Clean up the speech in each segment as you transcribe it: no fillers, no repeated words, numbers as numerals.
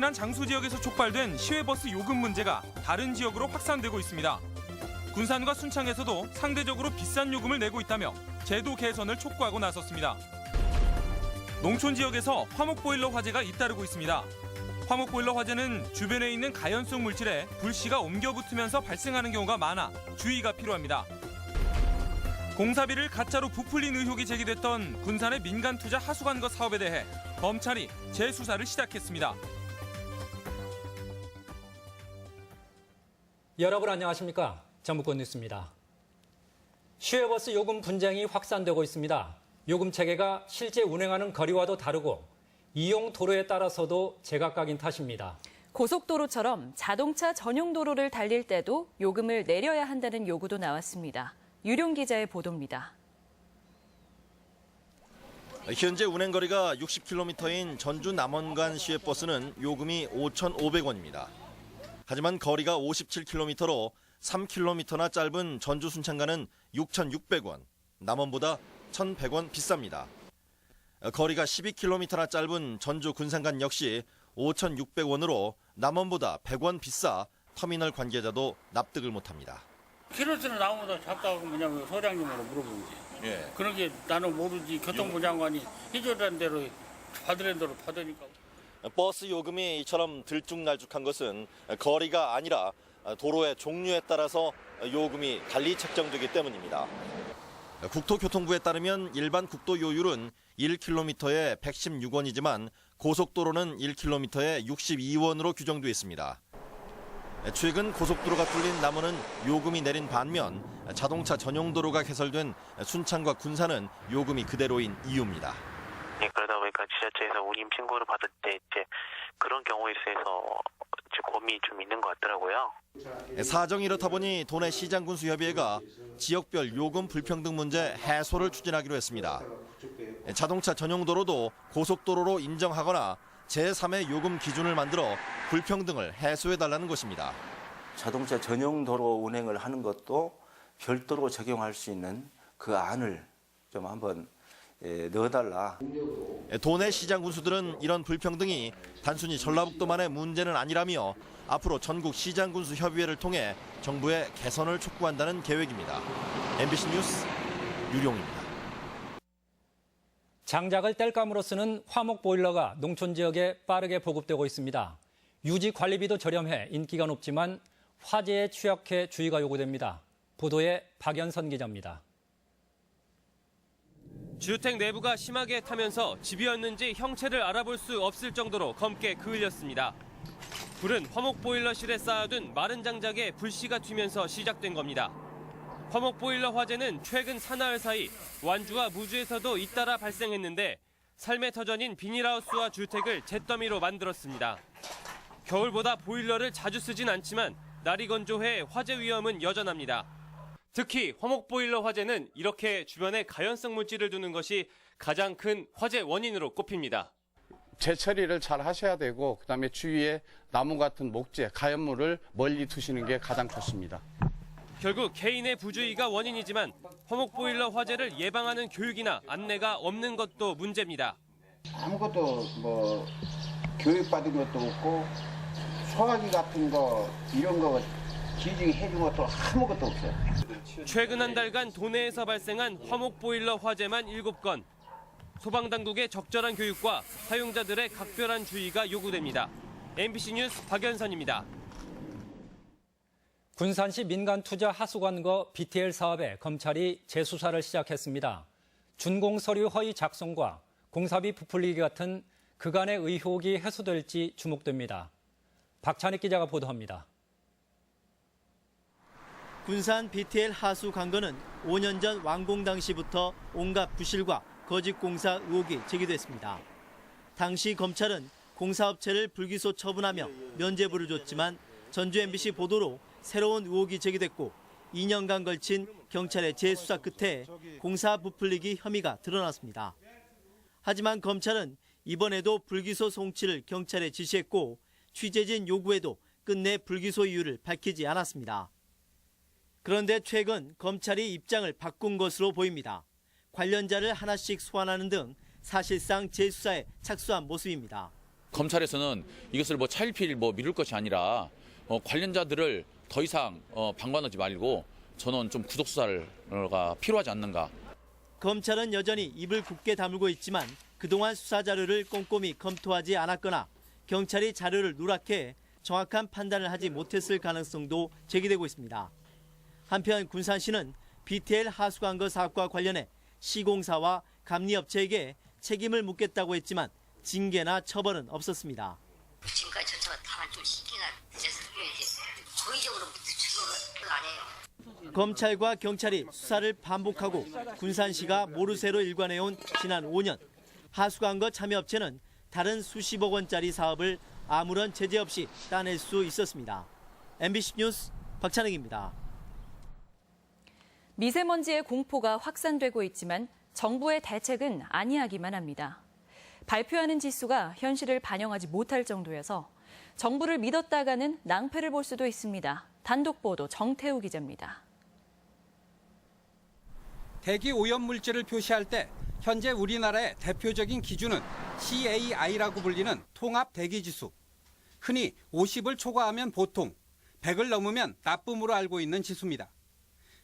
지난 장수 지역에서 촉발된 시외버스 요금 문제가 다른 지역으로 확산되고 있습니다. 군산과 순창에서도 상대적으로 비싼 요금을 내고 있다며 제도 개선을 촉구하고 나섰습니다. 농촌 지역에서 화목보일러 화재가 잇따르고 있습니다. 화목보일러 화재는 주변에 있는 가연성 물질에 불씨가 옮겨 붙으면서 발생하는 경우가 많아 주의가 필요합니다. 공사비를 가짜로 부풀린 의혹이 제기됐던 군산의 민간투자 하수관거 사업에 대해 검찰이 재수사를 시작했습니다. 여러분 안녕하십니까? 정부권 뉴스입니다. 시외버스 요금 분쟁이 확산되고 있습니다. 요금 체계가 실제 운행하는 거리와도 다르고 이용 도로에 따라서도 제각각인 탓입니다. 고속도로처럼 자동차 전용 도로를 달릴 때도 요금을 내려야 한다는 요구도 나왔습니다. 유룡 기자의 보도입니다. 현재 운행거리가 60km인 전주 남원간 시외버스는 요금이 5,500원입니다. 하지만 거리가 57km로 3km나 짧은 전주 순창간은 6,600원, 남원보다 1,100원 비쌉니다. 거리가 12km나 짧은 전주 군산간 역시 5,600원으로 남원보다 100원 비싸 터미널 관계자도 납득을 못합니다. 키로수는 나무보다 작다고 뭐냐면 소장님으로 물어보는지. 예. 그런 게 나는 모르지. 교통부 장관이 해줘라는 대로 받으라는 대로 받으니까. 버스 요금이 이처럼 들쭉날쭉한 것은 거리가 아니라 도로의 종류에 따라서 요금이 달리 책정되기 때문입니다. 국토교통부에 따르면 일반 국도 요율은 1km에 116원이지만 고속도로는 1km에 62원으로 규정돼 있습니다. 최근 고속도로가 뚫린 남원은 요금이 내린 반면 자동차 전용 도로가 개설된 순창과 군산은 요금이 그대로인 이유입니다. 그러다 보니까 지자체에서 운임 신고를 받을 때 이제 그런 경우에 있어서 고민이 좀 있는 것 같더라고요. 사정이 이렇다 보니 도내 시장군수협의회가 지역별 요금 불평등 문제 해소를 추진하기로 했습니다. 자동차 전용 도로도 고속도로로 인정하거나 제3의 요금 기준을 만들어 불평등을 해소해달라는 것입니다. 자동차 전용 도로 운행을 하는 것도 별도로 적용할 수 있는 그 안을 좀 한번 넣어달라. 도내 시장군수들은 이런 불평등이 단순히 전라북도만의 문제는 아니라며 앞으로 전국 시장군수 협의회를 통해 정부의 개선을 촉구한다는 계획입니다. MBC 뉴스 유룡입니다. 장작을 땔감으로 쓰는 화목보일러가 농촌 지역에 빠르게 보급되고 있습니다. 유지 관리비도 저렴해 인기가 높지만 화재에 취약해 주의가 요구됩니다. 보도에 박연선 기자입니다. 주택 내부가 심하게 타면서 집이었는지 형체를 알아볼 수 없을 정도로 검게 그을렸습니다. 불은 화목보일러실에 쌓아둔 마른 장작에 불씨가 튀면서 시작된 겁니다. 화목보일러 화재는 최근 사나흘 사이 완주와 무주에서도 잇따라 발생했는데 삶의 터전인 비닐하우스와 주택을 잿더미로 만들었습니다. 겨울보다 보일러를 자주 쓰진 않지만 날이 건조해 화재 위험은 여전합니다. 특히 화목보일러 화재는 이렇게 주변에 가연성 물질을 두는 것이 가장 큰 화재 원인으로 꼽힙니다. 재처리를 잘 하셔야 되고 그다음에 주위에 나무 같은 목재, 가연물을 멀리 두시는 게 가장 좋습니다. 결국 개인의 부주의가 원인이지만 화목보일러 화재를 예방하는 교육이나 안내가 없는 것도 문제입니다. 아무것도 교육받은 것도 없고 소화기 같은 거 이런 거 지지해 준 것도 아무것도 없어요. 최근 한 달간 도내에서 발생한 화목보일러 화재만 7건. 소방당국의 적절한 교육과 사용자들의 각별한 주의가 요구됩니다. MBC 뉴스 박연선입니다. 군산시 민간투자 하수관거 BTL 사업에 검찰이 재수사를 시작했습니다. 준공서류 허위 작성과 공사비 부풀리기 같은 그간의 의혹이 해소될지 주목됩니다. 박찬익 기자가 보도합니다. 군산 BTL 하수 관건은 5년 전 완공 당시부터 온갖 부실과 거짓 공사 의혹이 제기됐습니다. 당시 검찰은 공사업체를 불기소 처분하며 면죄부를 줬지만 전주 MBC 보도로 새로운 의혹이 제기됐고 2년간 걸친 경찰의 재수사 끝에 공사 부풀리기 혐의가 드러났습니다. 하지만 검찰은 이번에도 불기소 송치를 경찰에 지시했고 취재진 요구에도 끝내 불기소 이유를 밝히지 않았습니다. 그런데 최근 검찰이 입장을 바꾼 것으로 보입니다. 관련자를 하나씩 소환하는 등 사실상 재수사에 착수한 모습입니다. 검찰에서는 이것을 차일피일 미룰 것이 아니라 관련자들을 더 이상 방관하지 말고 저는 좀 구속 수사가 필요하지 않는가. 검찰은 여전히 입을 굳게 다물고 있지만 그동안 수사 자료를 꼼꼼히 검토하지 않았거나 경찰이 자료를 누락해 정확한 판단을 하지 못했을 가능성도 제기되고 있습니다. 한편 군산시는 BTL 하수관거 사업과 관련해 시공사와 감리업체에게 책임을 묻겠다고 했지만 징계나 처벌은 없었습니다. 지금까지 전체가 다 좀 시기가 늦어서 고의적으로 추진을 안 해요. 검찰과 경찰이 수사를 반복하고 군산시가 모르쇠로 일관해온 지난 5년 하수관거 참여업체는 다른 수십억 원짜리 사업을 아무런 제재 없이 따낼 수 있었습니다. MBC 뉴스 박찬익입니다. 미세먼지의 공포가 확산되고 있지만 정부의 대책은 아니하기만 합니다. 발표하는 지수가 현실을 반영하지 못할 정도여서 정부를 믿었다가는 낭패를 볼 수도 있습니다. 단독 보도 정태우 기자입니다. 대기 오염 물질을 표시할 때 현재 우리나라의 대표적인 기준은 CAI라고 불리는 통합 대기 지수. 흔히 50을 초과하면 보통, 100을 넘으면 나쁨으로 알고 있는 지수입니다.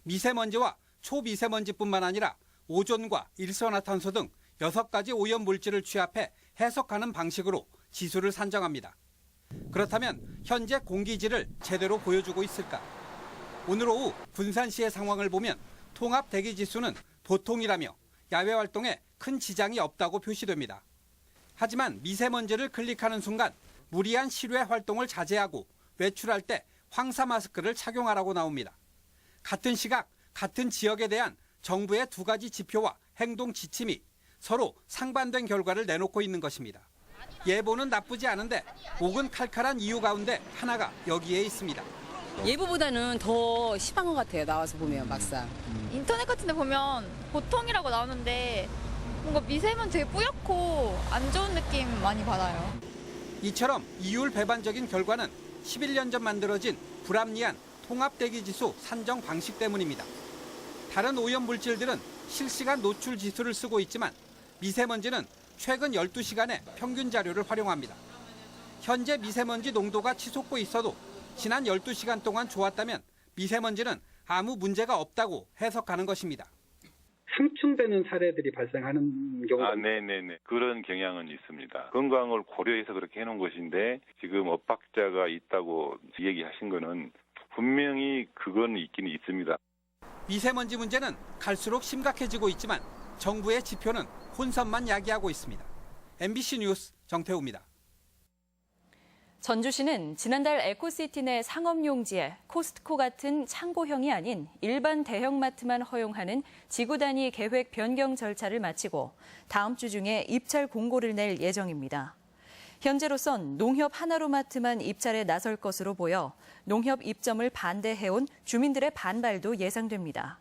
미세먼지와 초미세먼지뿐만 아니라 오존과 일산화탄소 등 6가지 오염 물질을 취합해 해석하는 방식으로 지수를 산정합니다. 그렇다면 현재 공기질을 제대로 보여주고 있을까? 오늘 오후 군산시의 상황을 보면 통합 대기 지수는 보통이라며 야외 활동에 큰 지장이 없다고 표시됩니다. 하지만 미세먼지를 클릭하는 순간 무리한 실외 활동을 자제하고 외출할 때 황사 마스크를 착용하라고 나옵니다. 같은 시각, 같은 지역에 대한 정부의 2가지 지표와 행동 지침이 서로 상반된 결과를 내놓고 있는 것입니다. 예보는 나쁘지 않은데 목은 칼칼한 이유 가운데 하나가 여기에 있습니다. 예보보다는 더 심한 것 같아요. 나와서 보면 막상. 인터넷 같은 데 보면 보통이라고 나오는데 뭔가 미세먼지 되게 뿌옇고 안 좋은 느낌 많이 받아요. 이처럼 이율 배반적인 결과는 11년 전 만들어진 불합리한 통합대기지수 산정 방식 때문입니다. 다른 오염 물질들은 실시간 노출 지수를 쓰고 있지만 미세먼지는 최근 12시간의 평균 자료를 활용합니다. 현재 미세먼지 농도가 치솟고 있어도 지난 12시간 동안 좋았다면 미세먼지는 아무 문제가 없다고 해석하는 것입니다. 상충되는 사례들이 발생하는 경우가 네네네. 그런 경향은 있습니다. 건강을 고려해서 그렇게 해놓은 것인데 지금 엇박자가 있다고 얘기하신 거는 분명히 그건 있긴 있습니다. 미세먼지 문제는 갈수록 심각해지고 있지만 정부의 지표는 혼선만 야기하고 있습니다. MBC 뉴스 정태우입니다. 전주시는 지난달 에코시티 내 상업용지에 코스트코 같은 창고형이 아닌 일반 대형마트만 허용하는 지구 단위 계획 변경 절차를 마치고 다음 주 중에 입찰 공고를 낼 예정입니다. 현재로선 농협 하나로마트만 입찰에 나설 것으로 보여 농협 입점을 반대해온 주민들의 반발도 예상됩니다.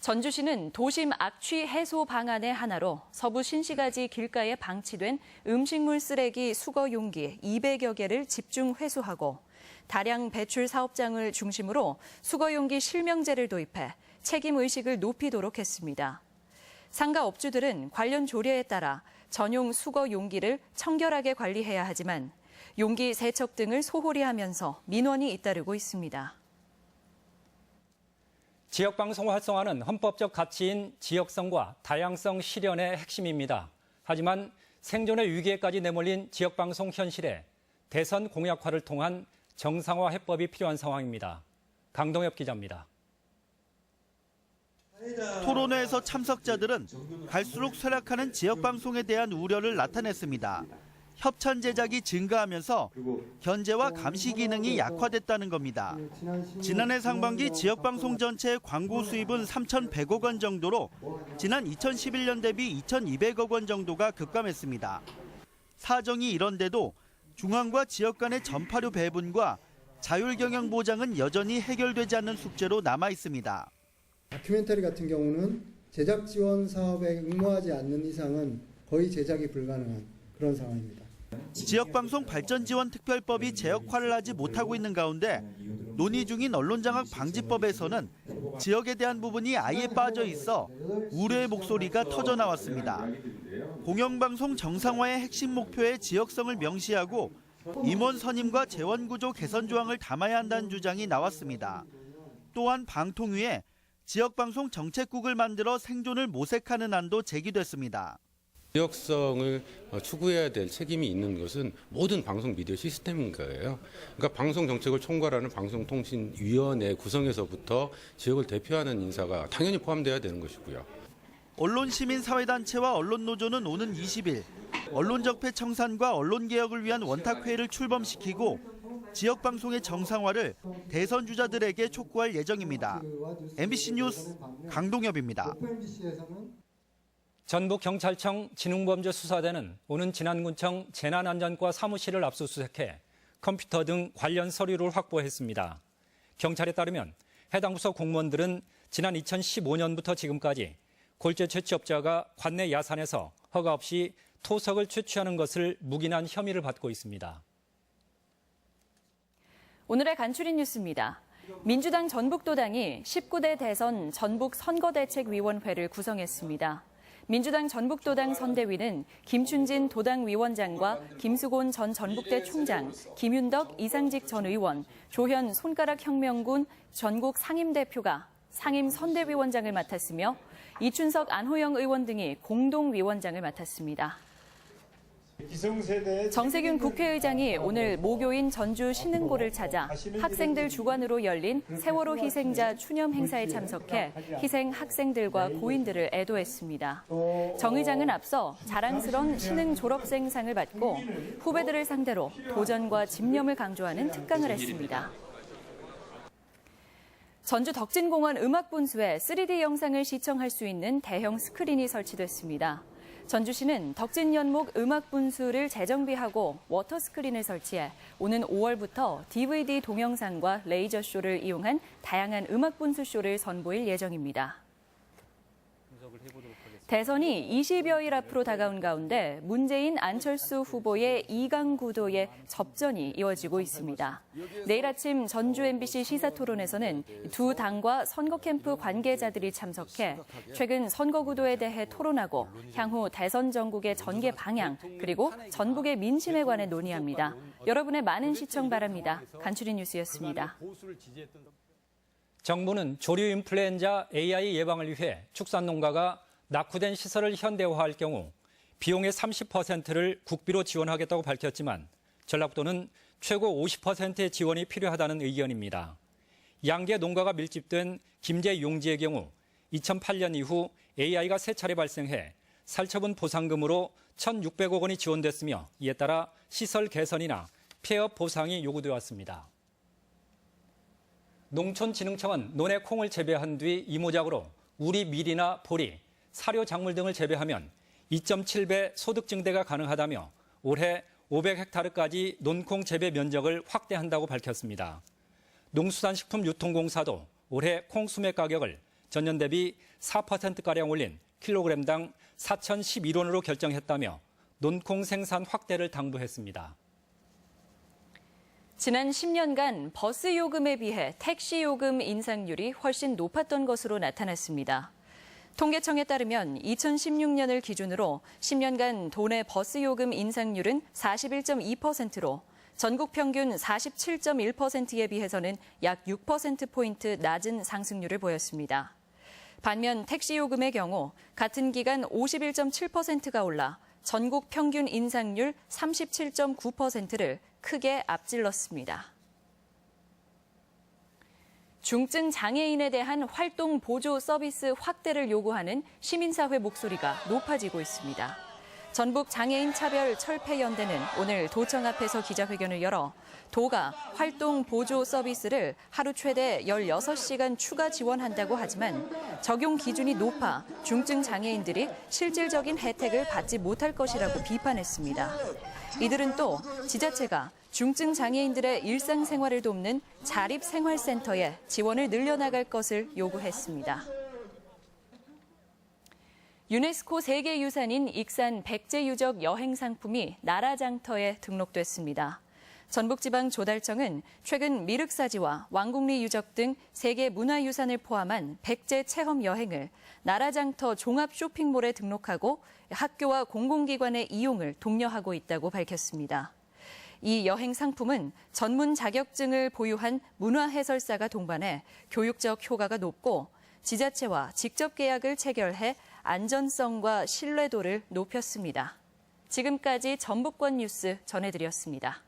전주시는 도심 악취 해소 방안의 하나로 서부 신시가지 길가에 방치된 음식물 쓰레기 수거 용기 200여 개를 집중 회수하고 다량 배출 사업장을 중심으로 수거 용기 실명제를 도입해 책임 의식을 높이도록 했습니다. 상가 업주들은 관련 조례에 따라 전용 수거 용기를 청결하게 관리해야 하지만 용기 세척 등을 소홀히 하면서 민원이 잇따르고 있습니다. 지역방송 활성화는 헌법적 가치인 지역성과 다양성 실현의 핵심입니다. 하지만 생존의 위기에까지 내몰린 지역방송 현실에 대선 공약화를 통한 정상화 해법이 필요한 상황입니다. 강동엽 기자입니다. 토론회에서 참석자들은 갈수록 쇠락하는 지역방송에 대한 우려를 나타냈습니다. 협찬 제작이 증가하면서 견제와 감시 기능이 약화됐다는 겁니다. 지난해 상반기 지역방송 전체의 광고 수입은 3,100억 원 정도로 지난 2011년 대비 2,200억 원 정도가 급감했습니다. 사정이 이런데도 중앙과 지역 간의 전파료 배분과 자율 경영 보장은 여전히 해결되지 않는 숙제로 남아 있습니다. 다큐멘터리 같은 경우는 제작 지원 사업에 응모하지 않는 이상은 거의 제작이 불가능한 그런 상황입니다. 지역방송 발전지원 특별법이 제역화를 하지 못하고 있는 가운데 논의 중인 언론장악 방지법에서는 지역에 대한 부분이 아예 빠져 있어 우려의 목소리가 터져 나왔습니다. 공영방송 정상화의 핵심 목표의 지역성을 명시하고 임원 선임과 재원구조 개선 조항을 담아야 한다는 주장이 나왔습니다. 또한 방통위에 지역방송 정책국을 만들어 생존을 모색하는 안도 제기됐습니다. 지역성을 추구해야 될 책임이 있는 것은 모든 방송 미디어 시스템인 거예요. 그러니까 방송 정책을 총괄하는 방송통신위원회 구성에서부터 지역을 대표하는 인사가 당연히 포함돼야 되는 것이고요. 언론시민사회단체와 언론노조는 오는 20일 언론적폐 청산과 언론개혁을 위한 원탁회의를 출범시키고 지역방송의 정상화를 대선 주자들에게 촉구할 예정입니다. MBC 뉴스 강동엽입니다. 전북경찰청 지능범죄수사대는 오는 진안군청 재난안전과 사무실을 압수수색해 컴퓨터 등 관련 서류를 확보했습니다. 경찰에 따르면 해당 부서 공무원들은 지난 2015년부터 지금까지 골재 채취업자가 관내 야산에서 허가 없이 토석을 채취하는 것을 묵인한 혐의를 받고 있습니다. 오늘의 간추린 뉴스입니다. 민주당 전북도당이 19대 대선 전북선거대책위원회를 구성했습니다. 민주당 전북도당 선대위는 김춘진 도당위원장과 김수곤 전 전북대 총장, 김윤덕 이상직 전 의원, 조현 손가락혁명군 전국 상임대표가 상임선대위원장을 맡았으며 이춘석 안호영 의원 등이 공동위원장을 맡았습니다. 정세균 국회의장이 오늘 모교인 전주 신흥고를 찾아 학생들 주관으로 열린 세월호 희생자 추념 행사에 참석해 희생 학생들과 고인들을 애도했습니다. 정 의장은 앞서 자랑스러운 신흥 졸업생상을 받고 후배들을 상대로 도전과 집념을 강조하는 특강을 했습니다. 전주 덕진공원 음악분수에 3D 영상을 시청할 수 있는 대형 스크린이 설치됐습니다. 전주시는 덕진연목 음악분수를 재정비하고 워터스크린을 설치해 오는 5월부터 DVD 동영상과 레이저쇼를 이용한 다양한 음악분수쇼를 선보일 예정입니다. 대선이 20여일 앞으로 다가온 가운데 문재인 안철수 후보의 2강 구도의 접전이 이어지고 있습니다. 내일 아침 전주 MBC 시사토론에서는 두 당과 선거 캠프 관계자들이 참석해 최근 선거 구도에 대해 토론하고 향후 대선 전국의 전개 방향 그리고 전북의 민심에 관해 논의합니다. 여러분의 많은 시청 바랍니다. 간추린 뉴스였습니다. 정부는 조류 인플루엔자 AI 예방을 위해 축산농가가 낙후된 시설을 현대화할 경우 비용의 30%를 국비로 지원하겠다고 밝혔지만 전라북도는 최고 50%의 지원이 필요하다는 의견입니다. 양계 농가가 밀집된 김제 용지의 경우 2008년 이후 AI가 3차례 발생해 살처분 보상금으로 1,600억 원이 지원됐으며 이에 따라 시설 개선이나 폐업 보상이 요구되어 왔습니다. 농촌진흥청은 논에 콩을 재배한 뒤 이모작으로 우리 밀이나 보리, 사료 작물 등을 재배하면 2.7배 소득 증대가 가능하다며 올해 500헥타르까지 논콩 재배 면적을 확대한다고 밝혔습니다. 농수산식품유통공사도 올해 콩 수매 가격을 전년 대비 4%가량 올린 킬로그램당 4,011원으로 결정했다며 논콩 생산 확대를 당부했습니다. 지난 10년간 버스 요금에 비해 택시 요금 인상률이 훨씬 높았던 것으로 나타났습니다. 통계청에 따르면 2016년을 기준으로 10년간 도내 버스 요금 인상률은 41.2%로 전국 평균 47.1%에 비해서는 약 6%포인트 낮은 상승률을 보였습니다. 반면 택시 요금의 경우 같은 기간 51.7%가 올라 전국 평균 인상률 37.9%를 크게 앞질렀습니다. 중증 장애인에 대한 활동 보조 서비스 확대를 요구하는 시민사회 목소리가 높아지고 있습니다. 전북 장애인 차별 철폐연대는 오늘 도청 앞에서 기자회견을 열어 도가 활동 보조 서비스를 하루 최대 16시간 추가 지원한다고 하지만 적용 기준이 높아 중증 장애인들이 실질적인 혜택을 받지 못할 것이라고 비판했습니다. 이들은 또 지자체가 중증 장애인들의 일상생활을 돕는 자립생활센터에 지원을 늘려나갈 것을 요구했습니다. 유네스코 세계유산인 익산 백제유적 여행 상품이 나라장터에 등록됐습니다. 전북지방조달청은 최근 미륵사지와 왕곡리 유적 등 세계 문화유산을 포함한 100제 체험 여행을 나라장터 종합 쇼핑몰에 등록하고 학교와 공공기관의 이용을 독려하고 있다고 밝혔습니다. 이 여행 상품은 전문 자격증을 보유한 문화해설사가 동반해 교육적 효과가 높고 지자체와 직접 계약을 체결해 안전성과 신뢰도를 높였습니다. 지금까지 전북권 뉴스 전해드렸습니다.